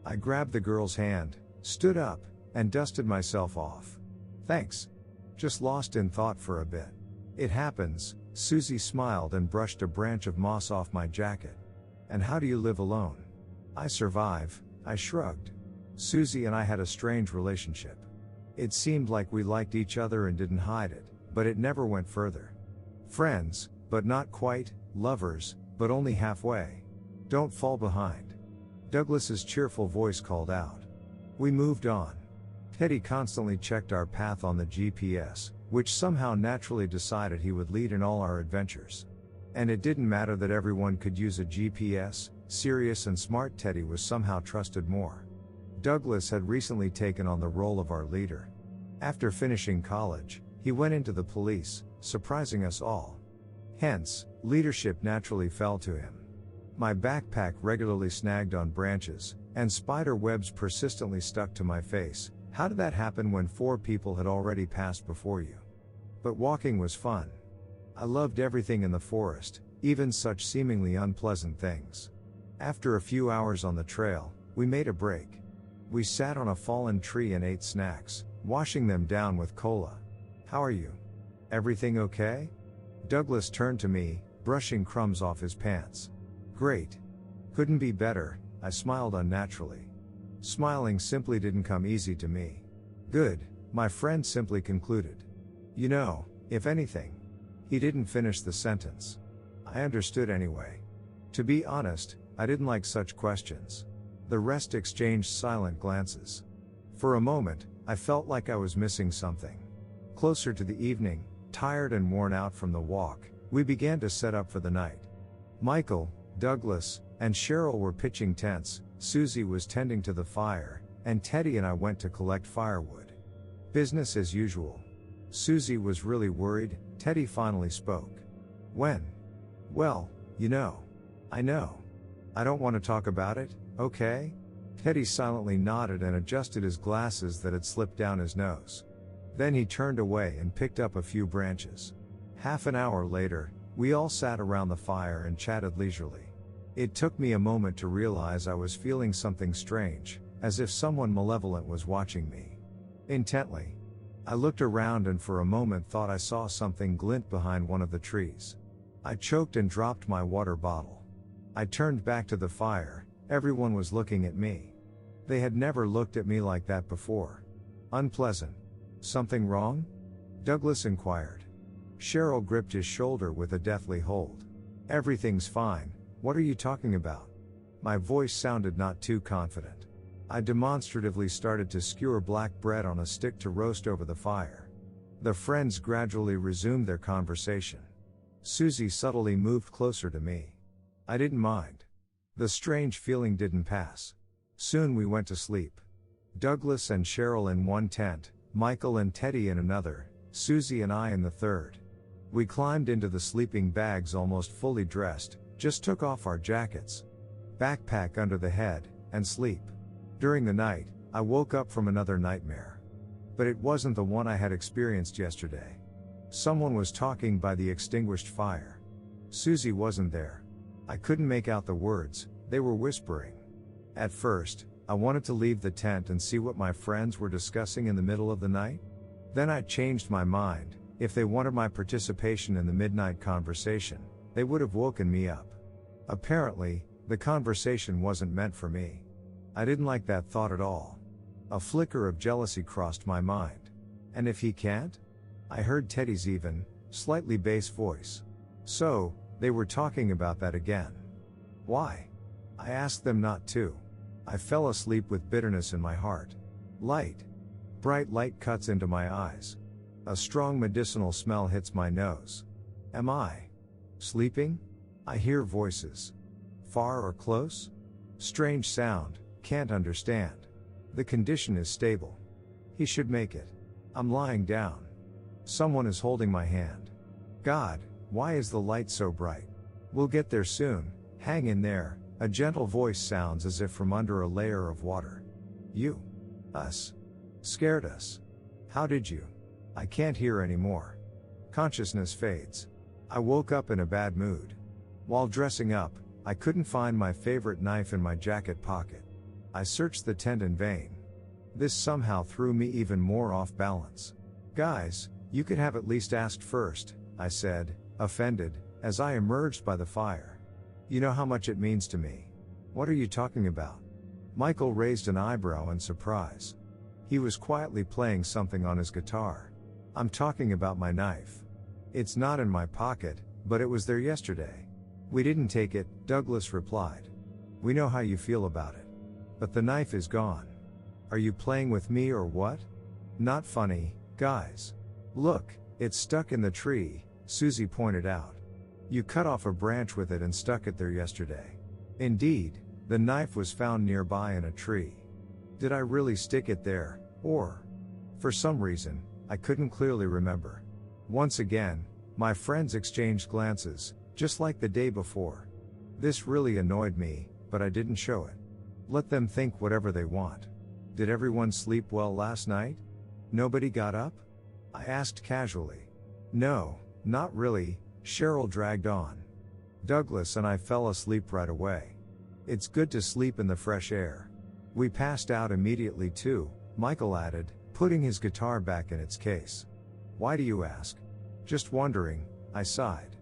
S1: I grabbed the girl's hand, stood up, and dusted myself off. Thanks. Just lost in thought for a bit. It happens, Susie smiled and brushed a branch of moss off my jacket. And how do you live alone? I survive, I shrugged. Susie and I had a strange relationship. It seemed like we liked each other and didn't hide it, but it never went further. Friends, but not quite, lovers, but only halfway. Don't fall behind. Douglas's cheerful voice called out. We moved on. Teddy constantly checked our path on the GPS, which somehow naturally decided he would lead in all our adventures. And it didn't matter that everyone could use a GPS, serious and smart Teddy was somehow trusted more. Douglas had recently taken on the role of our leader. After finishing college, he went into the police, surprising us all. Hence, leadership naturally fell to him. My backpack regularly snagged on branches, and spider webs persistently stuck to my face. How did that happen when 4 people had already passed before you? But walking was fun. I loved everything in the forest, even such seemingly unpleasant things. After a few hours on the trail, we made a break. We sat on a fallen tree and ate snacks, washing them down with cola. How are you? Everything okay? Douglas turned to me, brushing crumbs off his pants. Great. Couldn't be better, I smiled unnaturally. Smiling simply didn't come easy to me. Good, my friend simply concluded. You know, if anything. He didn't finish the sentence. I understood anyway. To be honest, I didn't like such questions. The rest exchanged silent glances. For a moment, I felt like I was missing something. Closer to the evening, tired and worn out from the walk, we began to set up for the night. Michael, Douglas, and Cheryl were pitching tents, Susie was tending to the fire, and Teddy and I went to collect firewood. Business as usual. Susie was really worried. Teddy finally spoke. When? Well, you know. I know. I don't want to talk about it, okay? Teddy silently nodded and adjusted his glasses that had slipped down his nose. Then he turned away and picked up a few branches. Half an hour later, we all sat around the fire and chatted leisurely. It took me a moment to realize I was feeling something strange, as if someone malevolent was watching me. Intently. I looked around and for a moment thought I saw something glint behind one of the trees. I choked and dropped my water bottle. I turned back to the fire. Everyone was looking at me. They had never looked at me like that before. Unpleasant. Something wrong? Douglas inquired. Cheryl gripped his shoulder with a deathly hold. Everything's fine, what are you talking about? My voice sounded not too confident. I demonstratively started to skewer black bread on a stick to roast over the fire. The friends gradually resumed their conversation. Susie subtly moved closer to me. I didn't mind. The strange feeling didn't pass. Soon we went to sleep. Douglas and Cheryl in one tent, Michael and Teddy in another, Susie and I in the third. We climbed into the sleeping bags almost fully dressed, just took off our jackets, backpack under the head, and sleep. During the night, I woke up from another nightmare. But it wasn't the one I had experienced yesterday. Someone was talking by the extinguished fire. Susie wasn't there. I couldn't make out the words, they were whispering. At first, I wanted to leave the tent and see what my friends were discussing in the middle of the night. Then I changed my mind. If they wanted my participation in the midnight conversation, they would have woken me up. Apparently, the conversation wasn't meant for me. I didn't like that thought at all. A flicker of jealousy crossed my mind. And if he can't? I heard Teddy's even, slightly bass voice. So, they were talking about that again. Why? I asked them not to. I fell asleep with bitterness in my heart. Bright light cuts into my eyes. A strong medicinal smell hits my nose. Am I sleeping? I hear voices. Far or close? Strange sound, can't understand. The condition is stable. He should make it. I'm lying down. Someone is holding my hand. God, why is the light so bright? We'll get there soon, hang in there. A gentle voice sounds as if from under a layer of water. You. Us. Scared us. How did you? I can't hear anymore. Consciousness fades. I woke up in a bad mood. While dressing up, I couldn't find my favorite knife in my jacket pocket. I searched the tent in vain. This somehow threw me even more off balance. Guys, you could have at least asked first, I said, offended, as I emerged by the fire. You know how much it means to me. What are you talking about? Michael raised an eyebrow in surprise. He was quietly playing something on his guitar. I'm talking about my knife. It's not in my pocket, but it was there yesterday. We didn't take it, Douglas replied. We know how you feel about it. But the knife is gone. Are you playing with me or what? Not funny, guys. Look, it's stuck in the tree, Susie pointed out. You cut off a branch with it and stuck it there yesterday. Indeed, the knife was found nearby in a tree. Did I really stick it there, or? For some reason, I couldn't clearly remember. Once again, my friends exchanged glances, just like the day before. This really annoyed me, but I didn't show it. Let them think whatever they want. Did everyone sleep well last night? Nobody got up? I asked casually. No, not really, Cheryl dragged on. Douglas and I fell asleep right away. It's good to sleep in the fresh air. We passed out immediately too, Michael added, putting his guitar back in its case. Why do you ask? Just wondering, I sighed.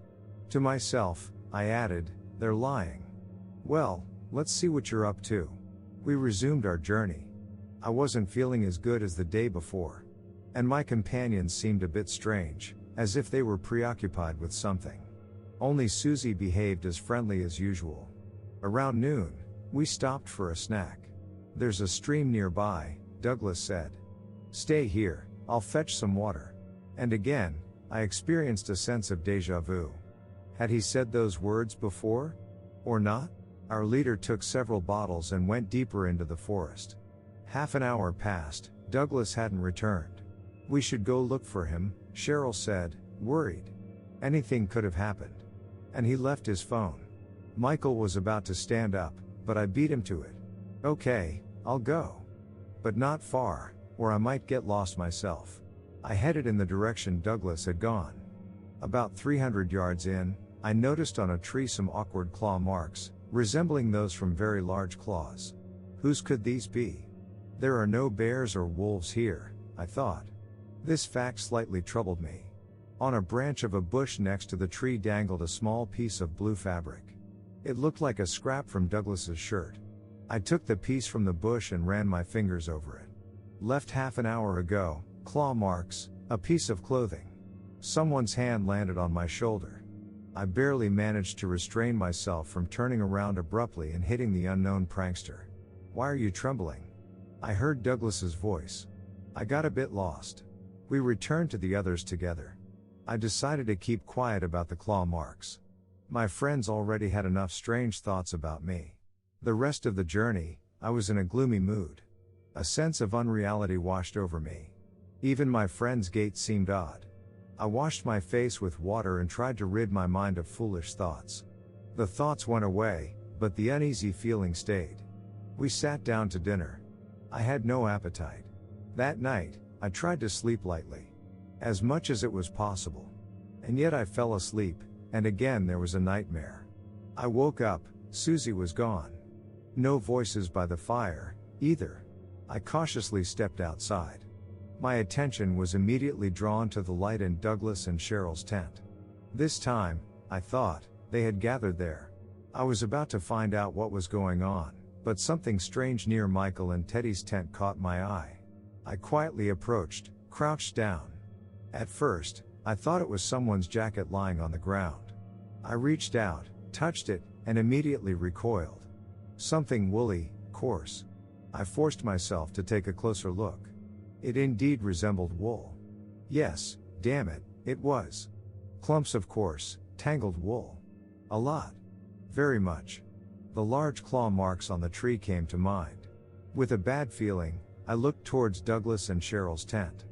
S1: To myself, I added, they're lying. Well, let's see what you're up to. We resumed our journey. I wasn't feeling as good as the day before. And my companions seemed a bit strange, as if they were preoccupied with something. Only Susie behaved as friendly as usual. Around noon, we stopped for a snack. There's a stream nearby, Douglas said. Stay here, I'll fetch some water. And again, I experienced a sense of déjà vu. Had he said those words before? Or not? Our leader took several bottles and went deeper into the forest. Half an hour passed, Douglas hadn't returned. We should go look for him, Cheryl said, worried. Anything could have happened. And he left his phone. Michael was about to stand up, but I beat him to it. Okay, I'll go. But not far, or I might get lost myself. I headed in the direction Douglas had gone. About 300 yards in, I noticed on a tree some awkward claw marks, resembling those from very large claws. Whose could these be? There are no bears or wolves here, I thought. This fact slightly troubled me. On a branch of a bush next to the tree dangled a small piece of blue fabric. It looked like a scrap from Douglas's shirt. I took the piece from the bush and ran my fingers over it. Left half an hour ago, claw marks, a piece of clothing. Someone's hand landed on my shoulder. I barely managed to restrain myself from turning around abruptly and hitting the unknown prankster. Why are you trembling? I heard Douglas's voice. I got a bit lost. We returned to the others together. I decided to keep quiet about the claw marks. My friends already had enough strange thoughts about me. The rest of the journey, I was in a gloomy mood. A sense of unreality washed over me. Even my friend's gait seemed odd. I washed my face with water and tried to rid my mind of foolish thoughts. The thoughts went away, but the uneasy feeling stayed. We sat down to dinner. I had no appetite. That night, I tried to sleep lightly. As much as it was possible. And yet I fell asleep, and again there was a nightmare. I woke up, Susie was gone. No voices by the fire, either. I cautiously stepped outside. My attention was immediately drawn to the light in Douglas and Cheryl's tent. This time, I thought, they had gathered there. I was about to find out what was going on, but something strange near Michael and Teddy's tent caught my eye. I quietly approached, crouched down. At first, I thought it was someone's jacket lying on the ground. I reached out, touched it, and immediately recoiled. Something woolly, coarse. I forced myself to take a closer look. It indeed resembled wool. Yes, damn it, it was. Clumps of coarse, tangled wool. A lot. Very much. The large claw marks on the tree came to mind. With a bad feeling, I looked towards Douglas and Cheryl's tent.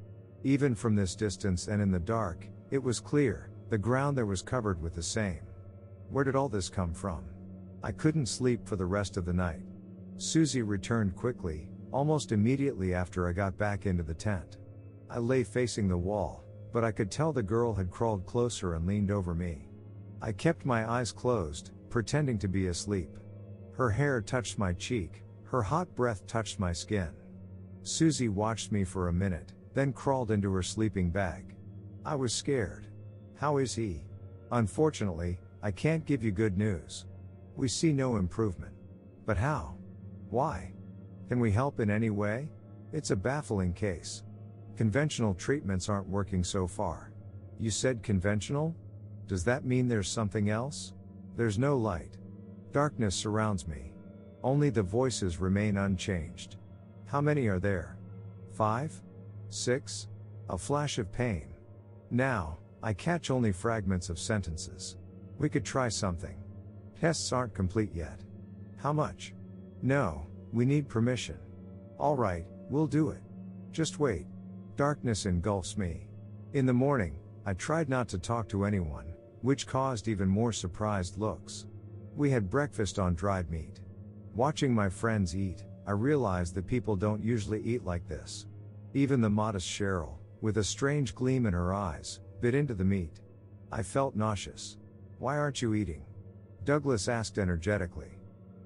S1: Even from this distance and in the dark, it was clear, the ground there was covered with the same. Where did all this come from? I couldn't sleep for the rest of the night. Susie returned quickly, almost immediately after I got back into the tent. I lay facing the wall, but I could tell the girl had crawled closer and leaned over me. I kept my eyes closed, pretending to be asleep. Her hair touched my cheek, her hot breath touched my skin. Susie watched me for a minute, then crawled into her sleeping bag. I was scared. How is he? Unfortunately, I can't give you good news. We see no improvement. But how? Why? Can we help in any way? It's a baffling case. Conventional treatments aren't working so far. You said conventional? Does that mean there's something else? There's no light. Darkness surrounds me. Only the voices remain unchanged. How many are there? 5? 6? A flash of pain. Now, I catch only fragments of sentences. We could try something. Tests aren't complete yet. How much? No, we need permission. All right, we'll do it. Just wait. Darkness engulfs me. In the morning, I tried not to talk to anyone, which caused even more surprised looks. We had breakfast on dried meat. Watching my friends eat, I realized that people don't usually eat like this. Even the modest Cheryl, with a strange gleam in her eyes, bit into the meat. I felt nauseous. Why aren't you eating? Douglas asked energetically.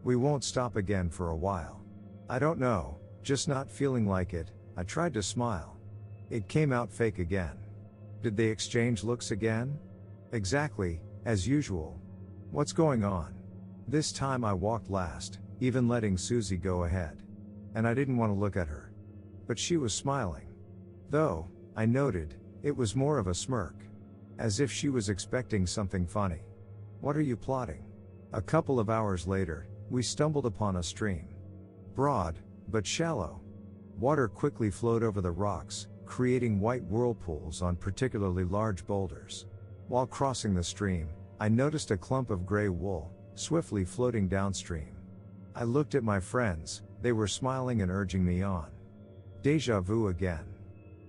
S1: We won't stop again for a while. I don't know, just not feeling like it. I tried to smile. It came out fake again. Did they exchange looks again? Exactly, as usual. What's going on? This time I walked last, even letting Susie go ahead. And I didn't want to look at her. But she was smiling. Though, I noted, it was more of a smirk. As if she was expecting something funny. What are you plotting? A couple of hours later, we stumbled upon a stream. Broad, but shallow. Water quickly flowed over the rocks, creating white whirlpools on particularly large boulders. While crossing the stream, I noticed a clump of gray wool, swiftly floating downstream. I looked at my friends, they were smiling and urging me on. Deja vu again.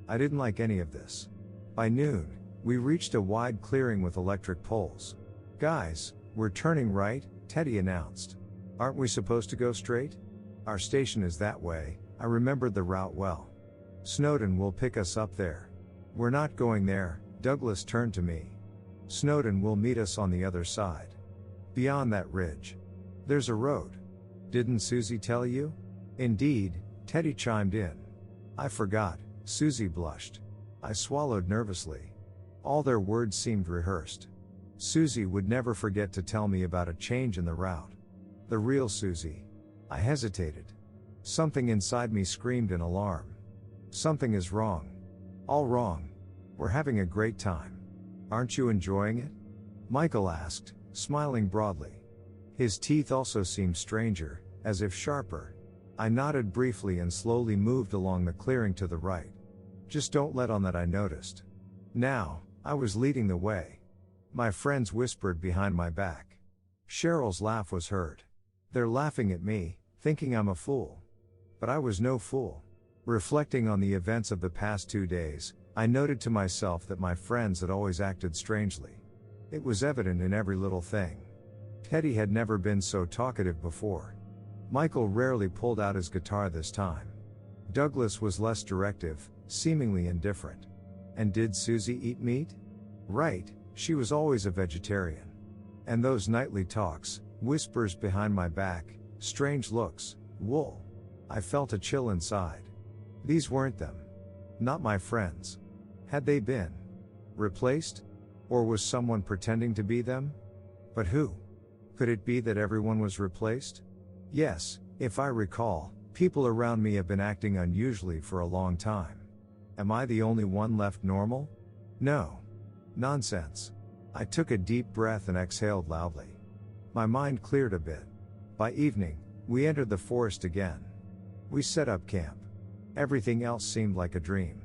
S1: I didn't like any of this. By noon, we reached a wide clearing with electric poles. Guys, we're turning right, Teddy announced. Aren't we supposed to go straight? Our station is that way, I remembered the route well. Snowden will pick us up there. We're not going there, Douglas turned to me. Snowden will meet us on the other side. Beyond that ridge. There's a road. Didn't Susie tell you? Indeed, Teddy chimed in. I forgot, Susie blushed. I swallowed nervously. All their words seemed rehearsed. Susie would never forget to tell me about a change in the route. The real Susie. I hesitated. Something inside me screamed in alarm. Something is wrong. All wrong. We're having a great time. Aren't you enjoying it? Michael asked, smiling broadly. His teeth also seemed stranger, as if sharper. I nodded briefly and slowly moved along the clearing to the right. Just don't let on that I noticed. Now, I was leading the way. My friends whispered behind my back. Cheryl's laugh was heard. They're laughing at me, thinking I'm a fool. But I was no fool. Reflecting on the events of the past 2 days, I noted to myself that my friends had always acted strangely. It was evident in every little thing. Teddy had never been so talkative before. Michael rarely pulled out his guitar this time. Douglas was less directive, seemingly indifferent. And did Susie eat meat? Right, she was always a vegetarian. And those nightly talks, whispers behind my back, strange looks, wool. I felt a chill inside. These weren't them. Not my friends. Had they been replaced? Or was someone pretending to be them? But who? Could it be that everyone was replaced? Yes, if I recall, people around me have been acting unusually for a long time. Am I the only one left normal? No. Nonsense. I took a deep breath and exhaled loudly. My mind cleared a bit. By evening, we entered the forest again. We set up camp. Everything else seemed like a dream.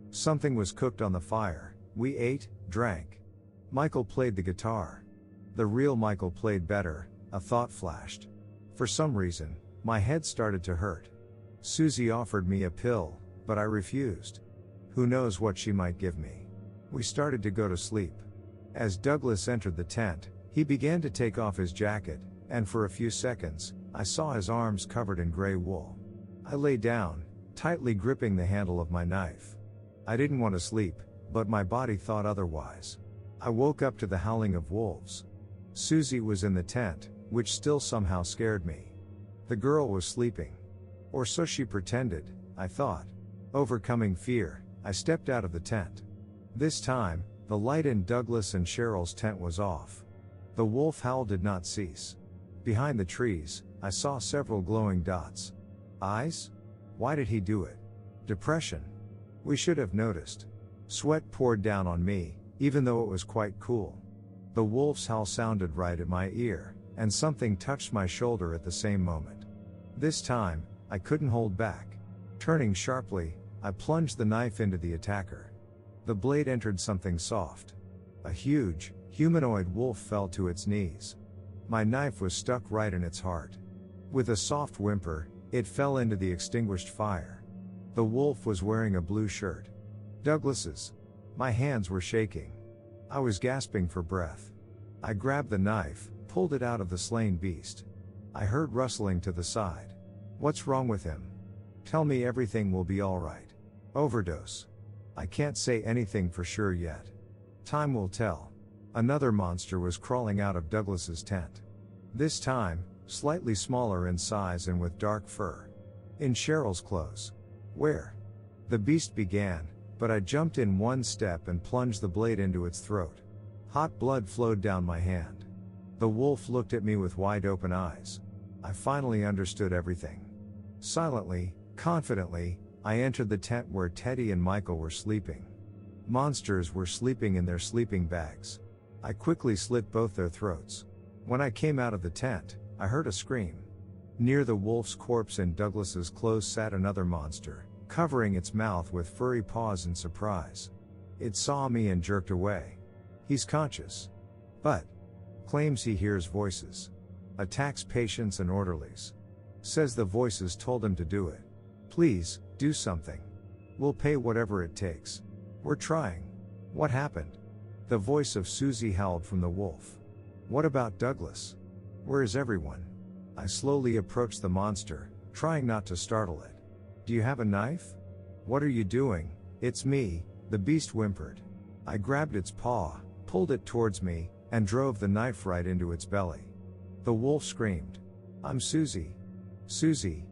S1: Something was cooked on the fire, we ate, drank. Michael played the guitar. The real Michael played better, a thought flashed. For some reason, my head started to hurt. Susie offered me a pill, but I refused. Who knows what she might give me. We started to go to sleep. As Douglas entered the tent, he began to take off his jacket, and for a few seconds, I saw his arms covered in gray wool. I lay down, tightly gripping the handle of my knife. I didn't want to sleep, but my body thought otherwise. I woke up to the howling of wolves. Susie was in the tent, which still somehow scared me. The girl was sleeping. Or so she pretended, I thought. Overcoming fear, I stepped out of the tent. This time, the light in Douglas and Cheryl's tent was off. The wolf howl did not cease. Behind the trees, I saw several glowing dots. Eyes? Why did he do it? Depression. We should have noticed. Sweat poured down on me, even though it was quite cool. The wolf's howl sounded right at my ear, and something touched my shoulder at the same moment. This time, I couldn't hold back. Turning sharply, I plunged the knife into the attacker. The blade entered something soft. A huge, humanoid wolf fell to its knees. My knife was stuck right in its heart. With a soft whimper, it fell into the extinguished fire. The wolf was wearing a blue shirt. Douglas's. My hands were shaking. I was gasping for breath. I grabbed the knife, pulled it out of the slain beast. I heard rustling to the side. What's wrong with him? Tell me everything will be alright. Overdose. I can't say anything for sure yet. Time will tell. Another monster was crawling out of Douglas's tent. This time, slightly smaller in size and with dark fur. In Cheryl's clothes. Where? The beast began, but I jumped in one step and plunged the blade into its throat. Hot blood flowed down my hand. The wolf looked at me with wide open eyes. I finally understood everything. Silently, confidently, I entered the tent where Teddy and Michael were sleeping. Monsters were sleeping in their sleeping bags. I quickly slit both their throats. When I came out of the tent, I heard a scream. Near the wolf's corpse in Douglas's clothes sat another monster, covering its mouth with furry paws in surprise. It saw me and jerked away. He's conscious. But claims he hears voices. Attacks patients and orderlies. Says the voices told him to do it. Please, do something. We'll pay whatever it takes. We're trying. What happened? The voice of Susie howled from the wolf. What about Douglas? Where is everyone? I slowly approached the monster, trying not to startle it. Do you have a knife? What are you doing? It's me, the beast whimpered. I grabbed its paw, pulled it towards me, and drove the knife right into its belly. The wolf screamed. I'm Susie. Susie.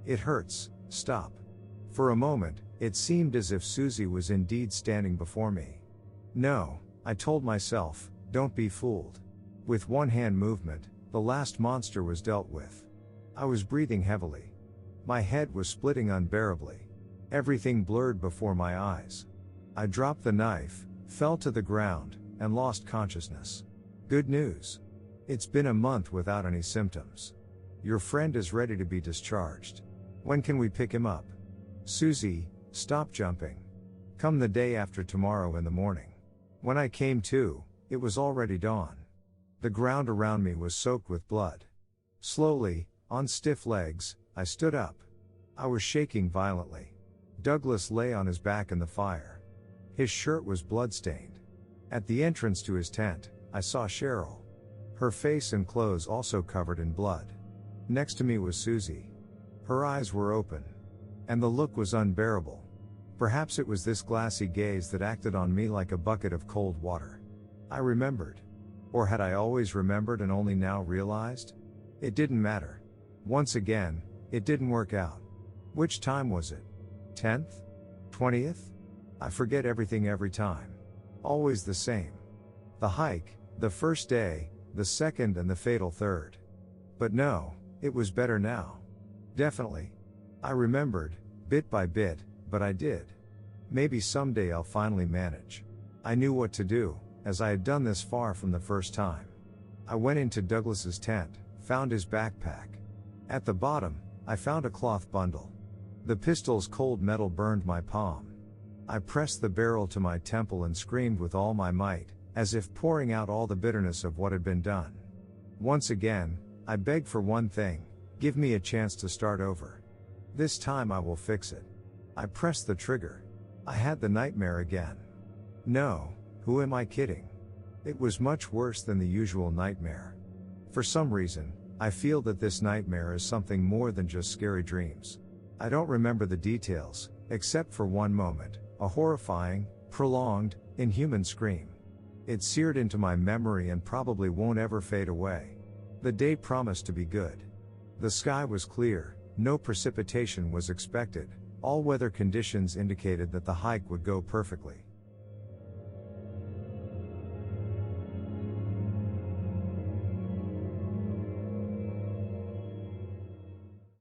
S1: It hurts, stop. For a moment, it seemed as if Susie was indeed standing before me. No, I told myself, don't be fooled. With one hand movement, the last monster was dealt with. I was breathing heavily. My head was splitting unbearably. Everything blurred before my eyes. I dropped the knife, fell to the ground, and lost consciousness. Good news. It's been a month without any symptoms. Your friend is ready to be discharged. When can we pick him up? Susie, stop jumping. Come the day after tomorrow in the morning. When I came to, it was already dawn. The ground around me was soaked with blood. Slowly, on stiff legs, I stood up. I was shaking violently. Douglas lay on his back in the fire. His shirt was blood-stained. At the entrance to his tent, I saw Cheryl. Her face and clothes also covered in blood. Next to me was Susie. Her eyes were open. And the look was unbearable. Perhaps it was this glassy gaze that acted on me like a bucket of cold water. I remembered. Or had I always remembered and only now realized? It didn't matter. Once again, it didn't work out. Which time was it? 10th? 20th? I forget everything every time. Always the same. The hike, the first day, the second and the fatal third. But no, it was better now. Definitely. I remembered, bit by bit, but I did. Maybe someday I'll finally manage. I knew what to do, as I had done this far from the first time. I went into Douglas's tent, found his backpack. At the bottom, I found a cloth bundle. The pistol's cold metal burned my palm. I pressed the barrel to my temple and screamed with all my might, as if pouring out all the bitterness of what had been done. Once again, I begged for one thing: give me a chance to start over. This time I will fix it. I pressed the trigger. I had the nightmare again. No, who am I kidding? It was much worse than the usual nightmare. For some reason, I feel that this nightmare is something more than just scary dreams. I don't remember the details, except for one moment, a horrifying, prolonged, inhuman scream. It seared into my memory and probably won't ever fade away. The day promised to be good. The sky was clear, no precipitation was expected, all weather conditions indicated that the hike would go perfectly.